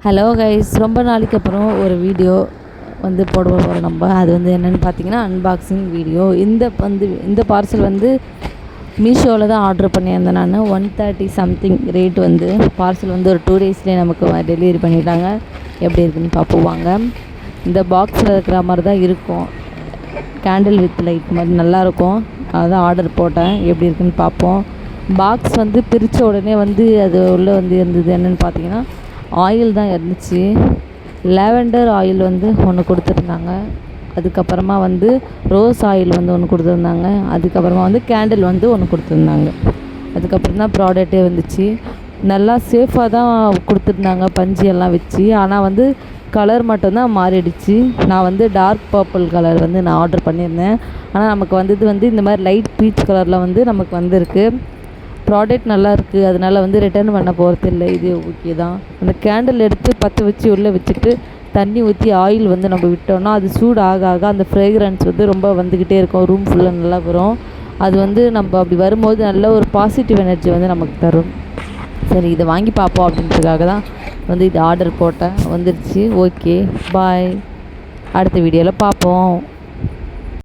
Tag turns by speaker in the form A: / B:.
A: Hello guys, ரொம்ப நாளைக்கு அப்புறம் ஒரு வீடியோ வந்து போட போகிறோம் நம்ம. அது வந்து என்னென்னு பார்த்தீங்கன்னா அன்பாக்சிங் வீடியோ. இந்த பார்சல் வந்து மீஷோவில் தான் ஆர்டர் பண்ணியிருந்தேன் நான். 130 சம்திங் ரேட். வந்து பார்சல் வந்து ஒரு 2 டேஸ்லேயே நமக்கு டெலிவரி பண்ணிட்டாங்க. எப்படி இருக்குன்னு பார்ப்போம் வாங்க. இந்த பாக்ஸில் இருக்கிற மாதிரி தான் இருக்கும், கேண்டில் வித் லைட் மாதிரி நல்லாயிருக்கும். அதான் ஆர்டர் போட்டேன். எப்படி இருக்குன்னு பார்ப்போம். பாக்ஸ் வந்து பிரித்த உடனே வந்து அது உள்ளே வந்து இருந்தது என்னென்னு பார்த்தீங்கன்னா ஆயில் தான் இருந்துச்சு. லாவெண்டர் ஆயில் வந்து ஒன்று கொடுத்துருந்தாங்க. அதுக்கப்புறமா வந்து ரோஸ் ஆயில் வந்து ஒன்று கொடுத்துருந்தாங்க. அதுக்கப்புறமா வந்து கேண்டில் வந்து ஒன்று கொடுத்துருந்தாங்க. அதுக்கப்புறம் தான் ப்ராடக்டே வந்துச்சு. நல்லா சேஃபாக தான் கொடுத்துருந்தாங்க, பஞ்சு எல்லாம் வச்சு. ஆனால் வந்து கலர் மட்டும்தான் மாறிடுச்சு. நான் வந்து டார்க் பர்பிள் கலர் வந்து நான் ஆர்டர் பண்ணியிருந்தேன். ஆனால் நமக்கு வந்தது வந்து இந்த மாதிரி லைட் பீச் கலரில் வந்து நமக்கு வந்திருக்கு. ப்ராடக்ட் நல்லாயிருக்கு, அதனால் வந்து ரிட்டர்ன் பண்ண போகிறது இல்லை. இது ஓகே தான். அந்த கேண்டில் எடுத்து பற்ற வச்சு உள்ளே வச்சுட்டு தண்ணி ஊற்றி ஆயில் வந்து நம்ம விட்டோம்னா அது சூடு ஆக ஆக அந்த ஃப்ரேக்ரன்ஸ் வந்து ரொம்ப வந்துக்கிட்டே இருக்கும். ரூம் ஃபுல்லாக நல்லா வரும். அது வந்து நம்ம அப்படி வரும்போது நல்ல ஒரு பாசிட்டிவ் எனர்ஜி வந்து நமக்கு தரும். சரி, இதை வாங்கி பார்ப்போம் அப்படின்றதுக்காக தான் வந்து இது ஆர்டர் போட்டேன். வந்துடுச்சு. ஓகே, பாய். அடுத்த வீடியோவில் பார்ப்போம்.